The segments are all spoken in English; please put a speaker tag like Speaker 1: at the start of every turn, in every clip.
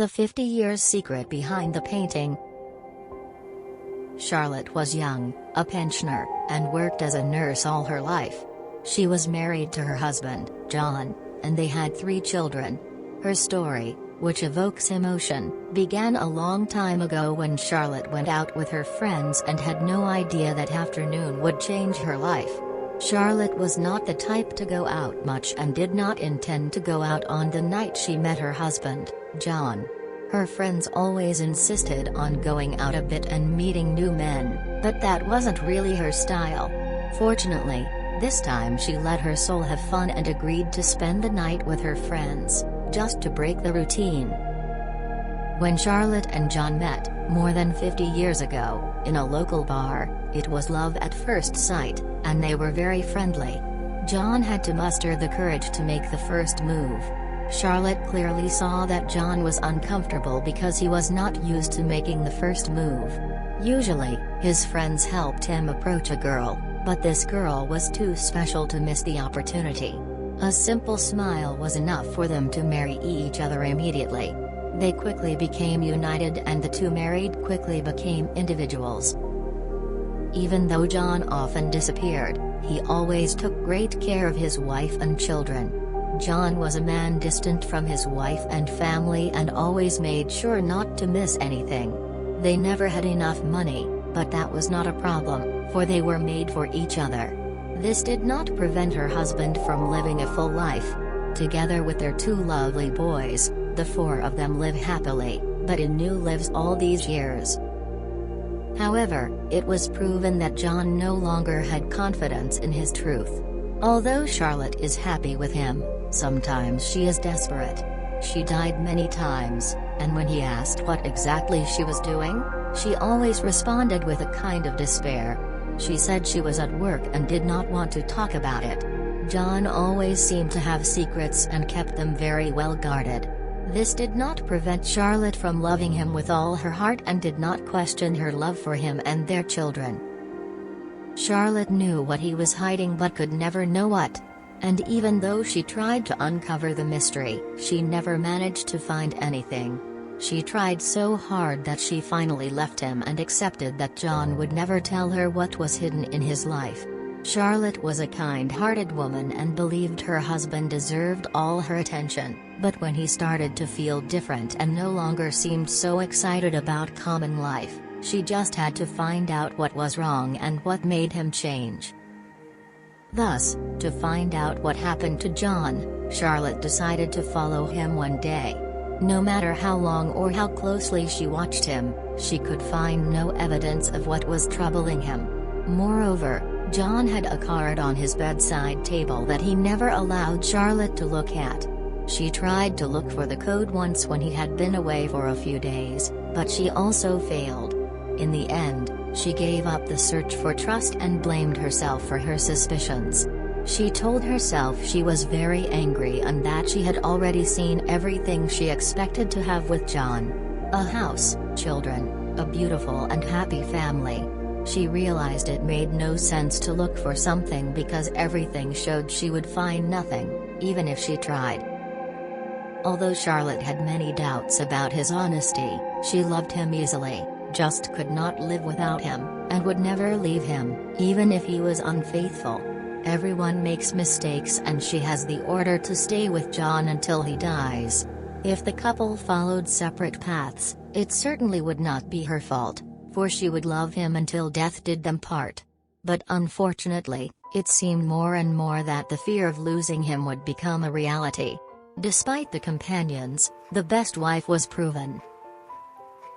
Speaker 1: The 50 Years Secret Behind the Painting. Charlotte was young, a pensioner, and worked as a nurse all her life. She was married to her husband, John, and they had 3 children. Her story, which evokes emotion, began a long time ago when Charlotte went out with her friends and had no idea that afternoon would change her life. Charlotte was not the type to go out much and did not intend to go out on the night she met her husband, John. Her friends always insisted on going out a bit and meeting new men, but that wasn't really her style. Fortunately, this time she let her soul have fun and agreed to spend the night with her friends, just to break the routine. When Charlotte and John met, more than 50 years ago, in a local bar, it was love at first sight, and they were very friendly. John had to muster the courage to make the first move. Charlotte clearly saw that John was uncomfortable because he was not used to making the first move. Usually, his friends helped him approach a girl, but this girl was too special to miss the opportunity. A simple smile was enough for them to marry each other immediately. They quickly became united and the two married quickly became individuals. Even though John often disappeared, he always took great care of his wife and children. John was a man distant from his wife and family and always made sure not to miss anything. They never had enough money, but that was not a problem, for they were made for each other. This did not prevent her husband from living a full life. Together with their 2 lovely boys, the 4 of them live happily, but in new lives all these years. However, it was proven that John no longer had confidence in his truth. Although Charlotte is happy with him, sometimes she is desperate. She died many times, and when he asked what exactly she was doing, she always responded with a kind of despair. She said she was at work and did not want to talk about it. John always seemed to have secrets and kept them very well guarded. This did not prevent Charlotte from loving him with all her heart and did not question her love for him and their children. Charlotte knew what he was hiding but could never know what. And even though she tried to uncover the mystery, she never managed to find anything. She tried so hard that she finally left him and accepted that John would never tell her what was hidden in his life. Charlotte was a kind-hearted woman and believed her husband deserved all her attention, but when he started to feel different and no longer seemed so excited about common life, she just had to find out what was wrong and what made him change. Thus, to find out what happened to John, Charlotte decided to follow him one day. No matter how long or how closely she watched him, she could find no evidence of what was troubling him. Moreover, John had a card on his bedside table that he never allowed Charlotte to look at. She tried to look for the code once when he had been away for a few days, but she also failed. In the end, she gave up the search for trust and blamed herself for her suspicions. She told herself she was very angry and that she had already seen everything she expected to have with John. A house, children, a beautiful and happy family. She realized it made no sense to look for something because everything showed she would find nothing, even if she tried. Although Charlotte had many doubts about his honesty, she loved him easily, just could not live without him, and would never leave him, even if he was unfaithful. Everyone makes mistakes and she has the order to stay with John until he dies. If the couple followed separate paths, it certainly would not be her fault, for she would love him until death did them part. But unfortunately, it seemed more and more that the fear of losing him would become a reality. Despite the companions, the best wife was proven.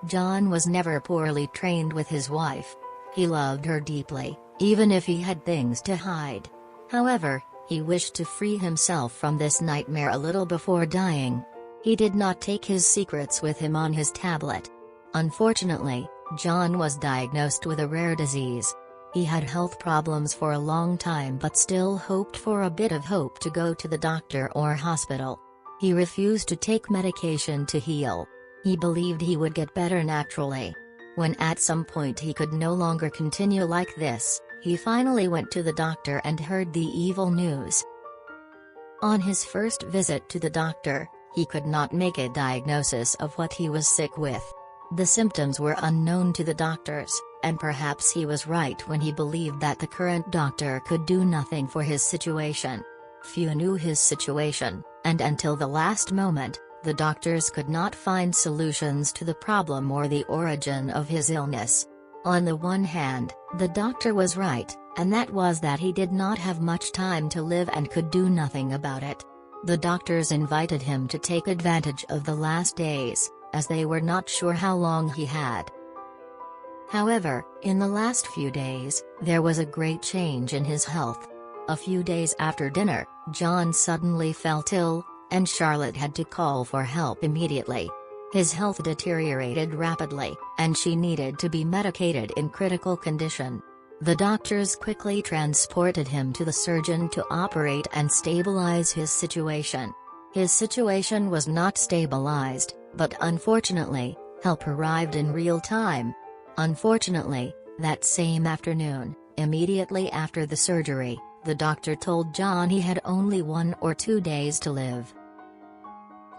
Speaker 1: John was never poorly trained with his wife. He loved her deeply, even if he had things to hide. However, he wished to free himself from this nightmare a little before dying. He did not take his secrets with him on his tablet. Unfortunately, John was diagnosed with a rare disease. He had health problems for a long time but still hoped for a bit of hope to go to the doctor or hospital. He refused to take medication to heal. He believed he would get better naturally. When at some point he could no longer continue like this, he finally went to the doctor and heard the evil news. On his first visit to the doctor, He could not make a diagnosis of what he was sick with. The symptoms were unknown to the doctors, and perhaps he was right when he believed that the current doctor could do nothing for his situation. Few knew his situation, and until the last moment, the doctors could not find solutions to the problem or the origin of his illness. On the one hand, the doctor was right, and that was that he did not have much time to live and could do nothing about it. The doctors invited him to take advantage of the last days, as they were not sure how long he had. However, in the last few days, there was a great change in his health. A few days after dinner, John suddenly felt ill, and Charlotte had to call for help immediately. His health deteriorated rapidly, and she needed to be medicated in critical condition. The doctors quickly transported him to the surgeon to operate and stabilize his situation. His situation was not stabilized, but unfortunately, help arrived in real time. Unfortunately, that same afternoon, immediately after the surgery, the doctor told John he had only 1 or 2 days to live.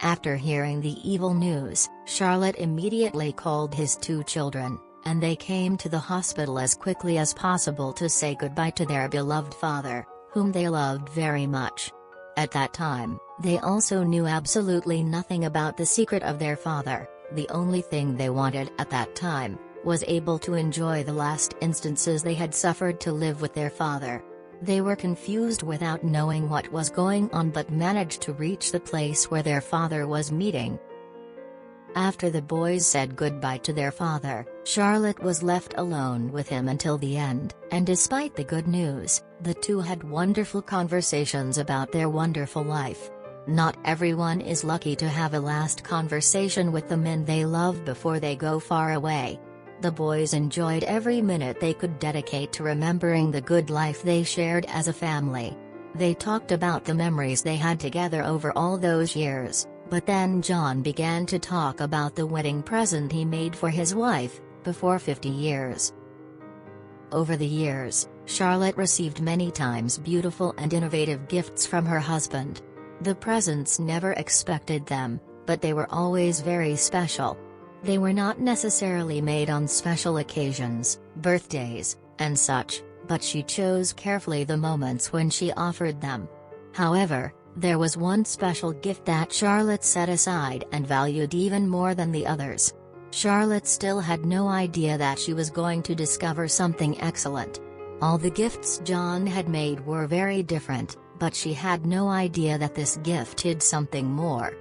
Speaker 1: After hearing the evil news, Charlotte immediately called his 2 children, and they came to the hospital as quickly as possible to say goodbye to their beloved father, whom they loved very much. At that time, they also knew absolutely nothing about the secret of their father. The only thing they wanted at that time was able to enjoy the last instances they had suffered to live with their father. They were confused without knowing what was going on but managed to reach the place where their father was meeting. After the boys said goodbye to their father, Charlotte was left alone with him until the end, and despite the good news, the two had wonderful conversations about their wonderful life. Not everyone is lucky to have a last conversation with the men they love before they go far away. The boys enjoyed every minute they could dedicate to remembering the good life they shared as a family. They talked about the memories they had together over all those years, but then John began to talk about the wedding present he made for his wife, before 50 years. Over the years, Charlotte received many times beautiful and innovative gifts from her husband. The presents never expected them, but they were always very special. They were not necessarily made on special occasions, birthdays, and such, but she chose carefully the moments when she offered them. However, there was one special gift that Charlotte set aside and valued even more than the others. Charlotte still had no idea that she was going to discover something excellent. All the gifts John had made were very different, but she had no idea that this gift hid something more.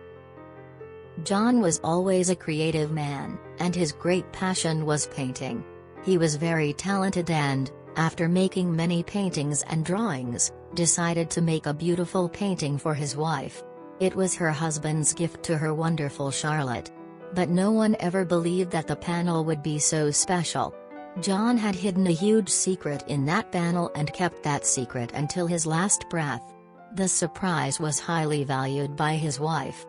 Speaker 1: John was always a creative man, and his great passion was painting. He was very talented and, after making many paintings and drawings, decided to make a beautiful painting for his wife. It was her husband's gift to her wonderful Charlotte. But no one ever believed that the panel would be so special. John had hidden a huge secret in that panel and kept that secret until his last breath. The surprise was highly valued by his wife.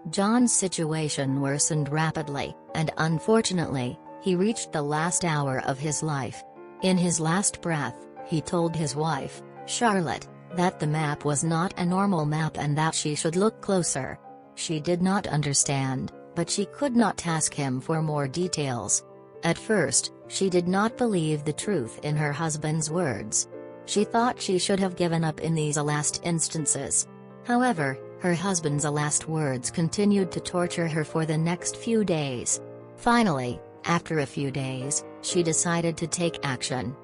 Speaker 1: John's situation worsened rapidly, and unfortunately, he reached the last hour of his life. In his last breath, he told his wife, Charlotte, that the map was not a normal map and that she should look closer. She did not understand, but she could not ask him for more details. At first, she did not believe the truth in her husband's words. She thought she should have given up in these last instances. However, her husband's last words continued to torture her for the next few days. Finally, after a few days, she decided to take action.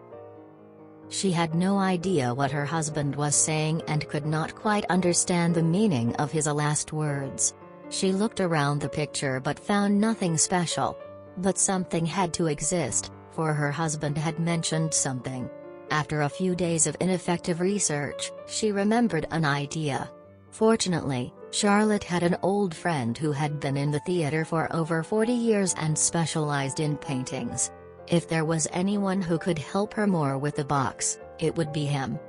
Speaker 1: She had no idea what her husband was saying and could not quite understand the meaning of his last words. She looked around the picture but found nothing special. But something had to exist, for her husband had mentioned something. After a few days of ineffective research, she remembered an idea. Fortunately, Charlotte had an old friend who had been in the theater for over 40 years and specialized in paintings. If there was anyone who could help her more with the box, it would be him.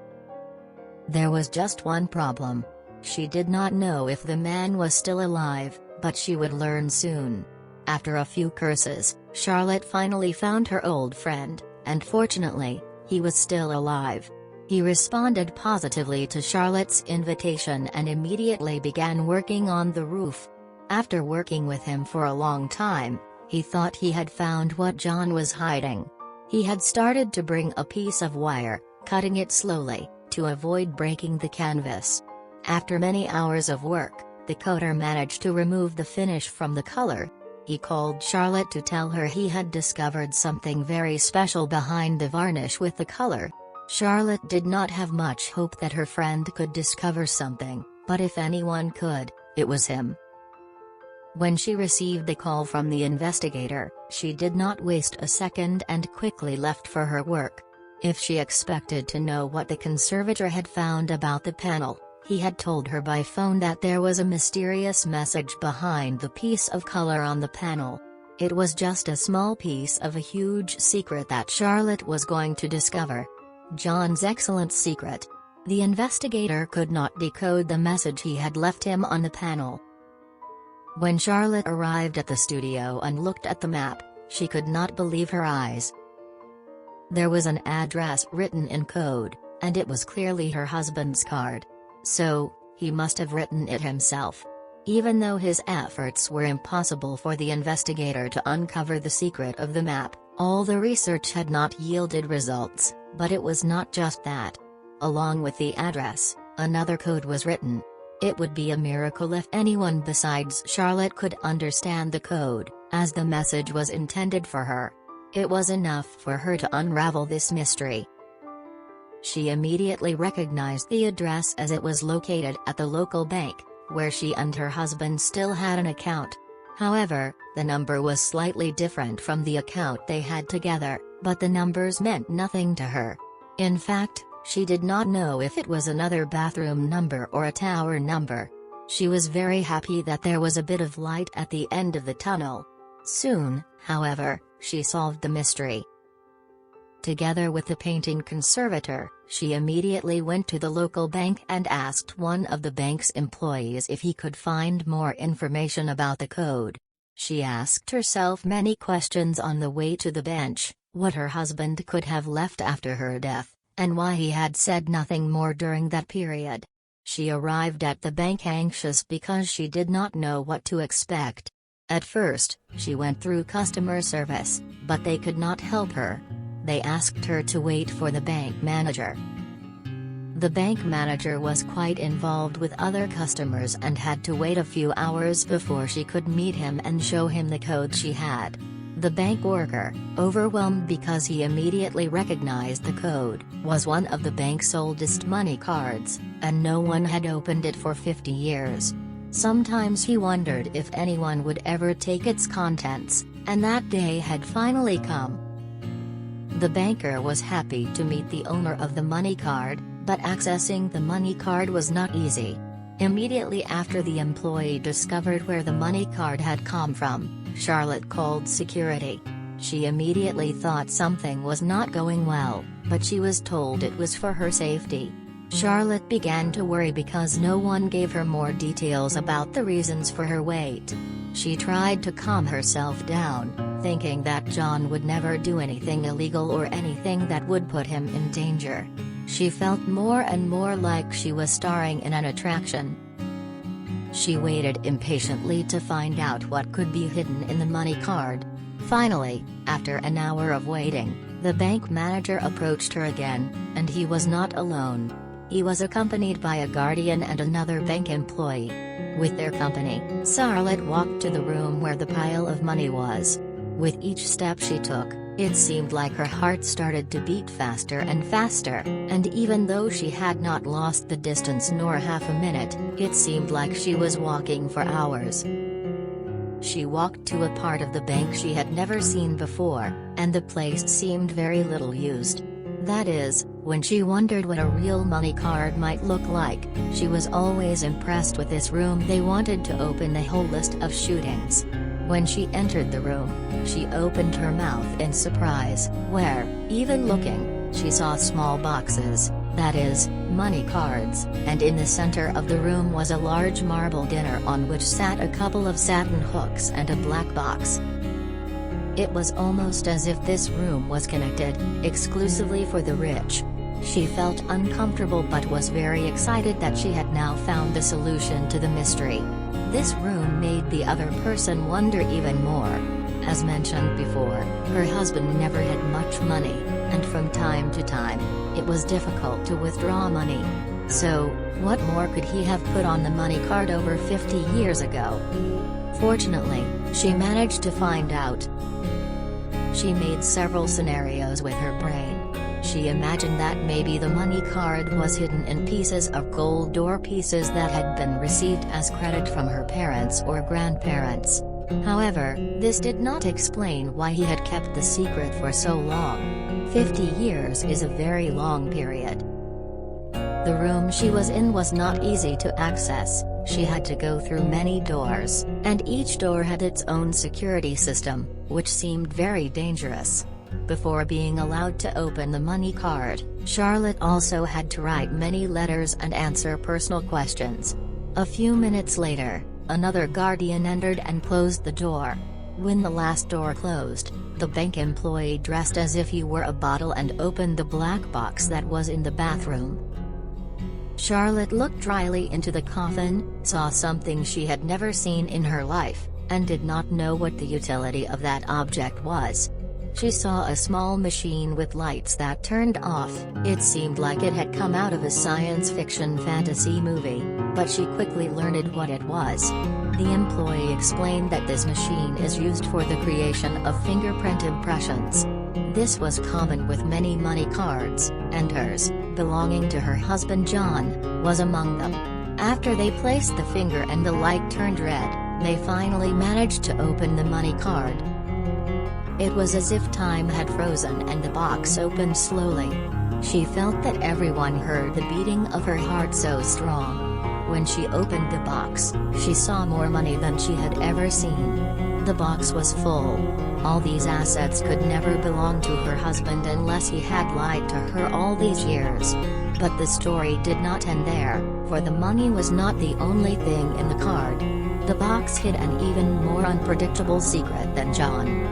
Speaker 1: There was just one problem. She did not know if the man was still alive, but she would learn soon. After a few curses, Charlotte finally found her old friend, and fortunately, he was still alive. He responded positively to Charlotte's invitation and immediately began working on the roof. After working with him for a long time, he thought he had found what John was hiding. He had started to bring a piece of wire, cutting it slowly, to avoid breaking the canvas. After many hours of work, the coder managed to remove the finish from the color. He called Charlotte to tell her he had discovered something very special behind the varnish with the color. Charlotte did not have much hope that her friend could discover something, but if anyone could, it was him. When she received the call from the investigator, she did not waste a second and quickly left for her work. If she expected to know what the conservator had found about the panel, he had told her by phone that there was a mysterious message behind the piece of color on the panel. It was just a small piece of a huge secret that Charlotte was going to discover. John's excellent secret. The investigator could not decode the message he had left him on the panel. When Charlotte arrived at the studio and looked at the map, she could not believe her eyes. There was an address written in code, and it was clearly her husband's card. So, he must have written it himself. Even though his efforts were impossible for the investigator to uncover the secret of the map, all the research had not yielded results, but it was not just that. Along with the address, another code was written. It would be a miracle if anyone besides Charlotte could understand the code, as the message was intended for her. It was enough for her to unravel this mystery. She immediately recognized the address as it was located at the local bank, where she and her husband still had an account. However, the number was slightly different from the account they had together, but the numbers meant nothing to her. In fact, she did not know if it was another bathroom number or a tower number. She was very happy that there was a bit of light at the end of the tunnel. Soon, however, she solved the mystery. Together with the painting conservator, she immediately went to the local bank and asked one of the bank's employees if he could find more information about the code. She asked herself many questions on the way to the bench: what her husband could have left after her death, and why he had said nothing more during that period. She arrived at the bank anxious because she did not know what to expect. At first, she went through customer service, but they could not help her. They asked her to wait for the bank manager. The bank manager was quite involved with other customers and had to wait a few hours before she could meet him and show him the code she had. The bank worker, overwhelmed because he immediately recognized the code, was one of the bank's oldest money cards, and no one had opened it for 50 years. Sometimes he wondered if anyone would ever take its contents, and that day had finally come. The banker was happy to meet the owner of the money card, but accessing the money card was not easy. Immediately after the employee discovered where the money card had come from, Charlotte called security. She immediately thought something was not going well, but she was told it was for her safety. Charlotte began to worry because no one gave her more details about the reasons for her wait. She tried to calm herself down, thinking that John would never do anything illegal or anything that would put him in danger. She felt more and more like she was starring in an attraction. She waited impatiently to find out what could be hidden in the money card. Finally, after an hour of waiting, the bank manager approached her again, and he was not alone. He was accompanied by a guardian and another bank employee. With their company, Charlotte walked to the room where the pile of money was. With each step she took, it seemed like her heart started to beat faster and faster, and even though she had not lost the distance nor half a minute, it seemed like she was walking for hours. She walked to a part of the bank she had never seen before, and the place seemed very little used. That is, when she wondered what a real money card might look like, she was always impressed with this room. They wanted to open the whole list of shootings. When she entered the room, she opened her mouth in surprise, where, even looking, she saw small boxes, that is, money cards, and in the center of the room was a large marble dinner on which sat a couple of satin hooks and a black box. It was almost as if this room was connected, exclusively for the rich. She felt uncomfortable but was very excited that she had now found the solution to the mystery. This room made the other person wonder even more. As mentioned before, her husband never had much money, and from time to time, it was difficult to withdraw money. So, what more could he have put on the money card over 50 years ago? Fortunately, she managed to find out. She made several scenarios with her brain. She imagined that maybe the money card was hidden in pieces of gold or pieces that had been received as credit from her parents or grandparents. However, this did not explain why he had kept the secret for so long. 50 years is a very long period. The room she was in was not easy to access. She had to go through many doors, and each door had its own security system, which seemed very dangerous. Before being allowed to open the money card, Charlotte also had to write many letters and answer personal questions. A few minutes later, another guardian entered and closed the door. When the last door closed, the bank employee dressed as if he were a bottle and opened the black box that was in the bathroom. Charlotte looked dryly into the coffin, saw something she had never seen in her life, and did not know what the utility of that object was. She saw a small machine with lights that turned off. It seemed like it had come out of a science fiction fantasy movie, but she quickly learned what it was. The employee explained that this machine is used for the creation of fingerprint impressions. This was common with many money cards, and hers, belonging to her husband John, was among them. After they placed the finger and the light turned red, they finally managed to open the money card. It was as if time had frozen and the box opened slowly. She felt that everyone heard the beating of her heart so strong. When she opened the box, she saw more money than she had ever seen. The box was full. All these assets could never belong to her husband unless he had lied to her all these years. But the story did not end there, for the money was not the only thing in the card. The box hid an even more unpredictable secret than John.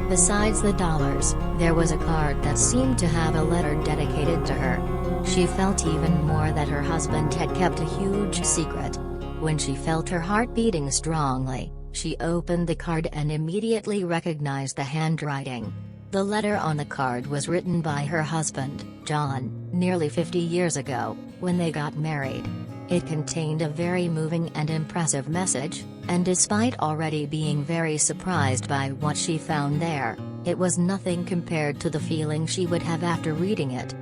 Speaker 1: Besides the dollars, there was a card that seemed to have a letter dedicated to her. She felt even more that her husband had kept a huge secret. When she felt her heart beating strongly, she opened the card and immediately recognized the handwriting. The letter on the card was written by her husband, John, nearly 50 years ago, when they got married. It contained a very moving and impressive message, and despite already being very surprised by what she found there, it was nothing compared to the feeling she would have after reading it.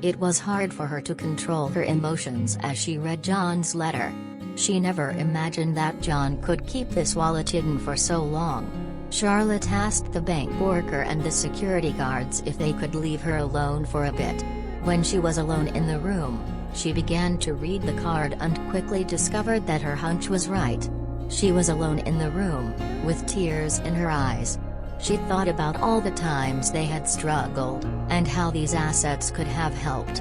Speaker 1: It was hard for her to control her emotions as she read John's letter. She never imagined that John could keep this wallet hidden for so long. Charlotte asked the bank worker and the security guards if they could leave her alone for a bit. When she was alone in the room, she began to read the card and quickly discovered that her hunch was right. She was alone in the room, with tears in her eyes. She thought about all the times they had struggled, and how these assets could have helped.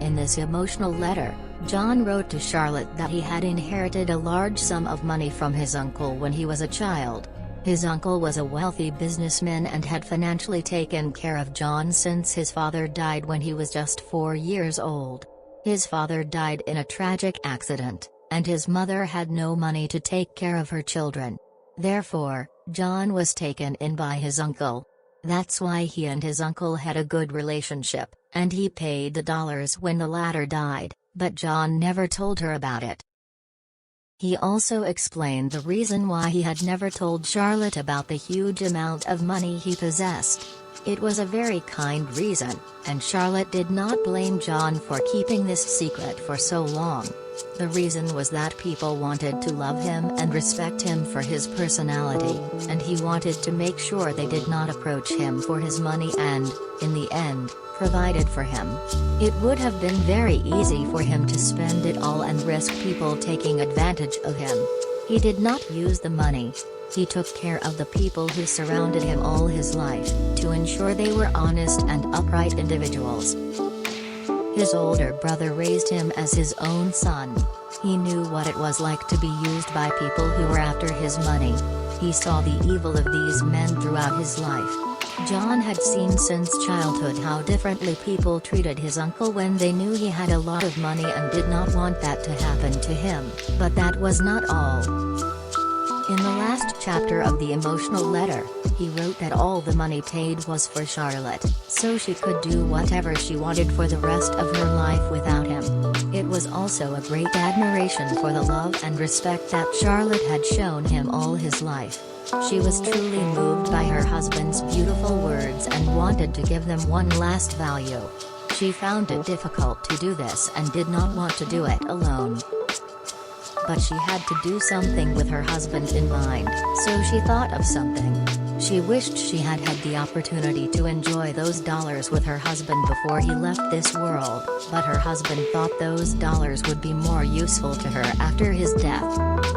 Speaker 1: In this emotional letter, John wrote to Charlotte that he had inherited a large sum of money from his uncle when he was a child. His uncle was a wealthy businessman and had financially taken care of John since his father died when he was just 4 years old. His father died in a tragic accident, and his mother had no money to take care of her children. Therefore, John was taken in by his uncle. That's why he and his uncle had a good relationship, and he paid the dollars when the latter died, but John never told her about it. He also explained the reason why he had never told Charlotte about the huge amount of money he possessed. It was a very kind reason, and Charlotte did not blame John for keeping this secret for so long. The reason was that people wanted to love him and respect him for his personality, and he wanted to make sure they did not approach him for his money and, in the end, provided for him. It would have been very easy for him to spend it all and risk people taking advantage of him. He did not use the money. He took care of the people who surrounded him all his life, to ensure they were honest and upright individuals. His older brother raised him as his own son. He knew what it was like to be used by people who were after his money. He saw the evil of these men throughout his life. John had seen since childhood how differently people treated his uncle when they knew he had a lot of money and did not want that to happen to him, but that was not all. In the last chapter of the emotional letter, he wrote that all the money paid was for Charlotte, so she could do whatever she wanted for the rest of her life without him. It was also a great admiration for the love and respect that Charlotte had shown him all his life. She was truly moved by her husband's beautiful words and wanted to give them one last value. She found it difficult to do this and did not want to do it alone. But she had to do something with her husband in mind, so she thought of something. She wished she had had the opportunity to enjoy those dollars with her husband before he left this world, but her husband thought those dollars would be more useful to her after his death.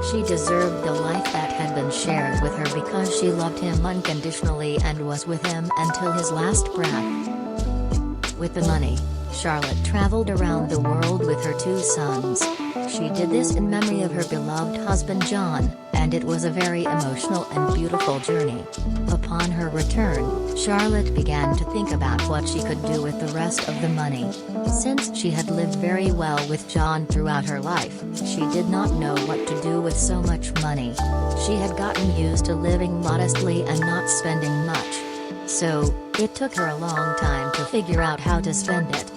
Speaker 1: She deserved the life that had been shared with her because she loved him unconditionally and was with him until his last breath. With the money, Charlotte traveled around the world with her 2 sons. She did this in memory of her beloved husband John, and it was a very emotional and beautiful journey. Upon her return, Charlotte began to think about what she could do with the rest of the money. Since she had lived very well with John throughout her life, she did not know what to do with so much money. She had gotten used to living modestly and not spending much. So, it took her a long time to figure out how to spend it.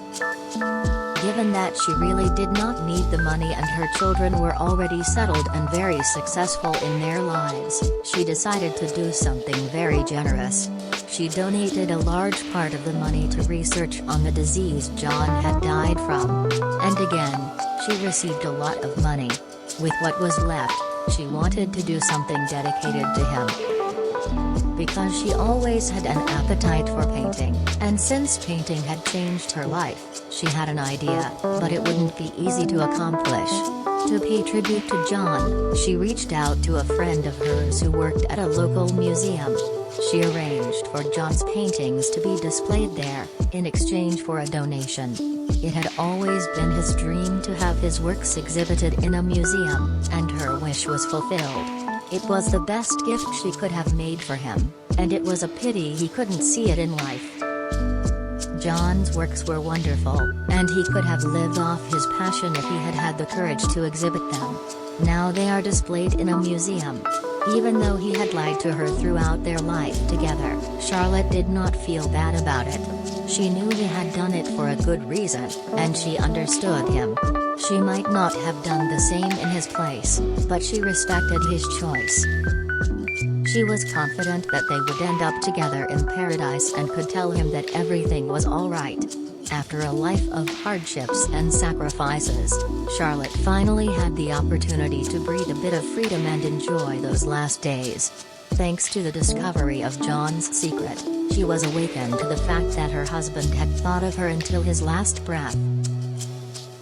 Speaker 1: Given that she really did not need the money and her children were already settled and very successful in their lives, she decided to do something very generous. She donated a large part of the money to research on the disease John had died from. And again, she received a lot of money. With what was left, she wanted to do something dedicated to him. Because she always had an appetite for painting, and since painting had changed her life, she had an idea, but it wouldn't be easy to accomplish. To pay tribute to John, she reached out to a friend of hers who worked at a local museum. She arranged for John's paintings to be displayed there, in exchange for a donation. It had always been his dream to have his works exhibited in a museum, and her wish was fulfilled. It was the best gift she could have made for him, and it was a pity he couldn't see it in life. John's works were wonderful, and he could have lived off his passion if he had had the courage to exhibit them. Now they are displayed in a museum. Even though he had lied to her throughout their life together, Charlotte did not feel bad about it. She knew he had done it for a good reason, and she understood him. She might not have done the same in his place, but she respected his choice. She was confident that they would end up together in paradise and could tell him that everything was alright. After a life of hardships and sacrifices, Charlotte finally had the opportunity to breathe a bit of freedom and enjoy those last days. Thanks to the discovery of John's secret, she was awakened to the fact that her husband had thought of her until his last breath.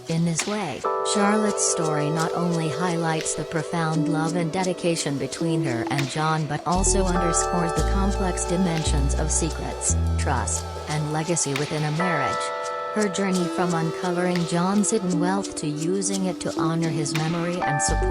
Speaker 1: In this way, Charlotte's story not only highlights the profound love and dedication between her and John but also underscores the complex dimensions of secrets, trust, and legacy within a marriage. Her journey from uncovering John's hidden wealth to using it to honor his memory and support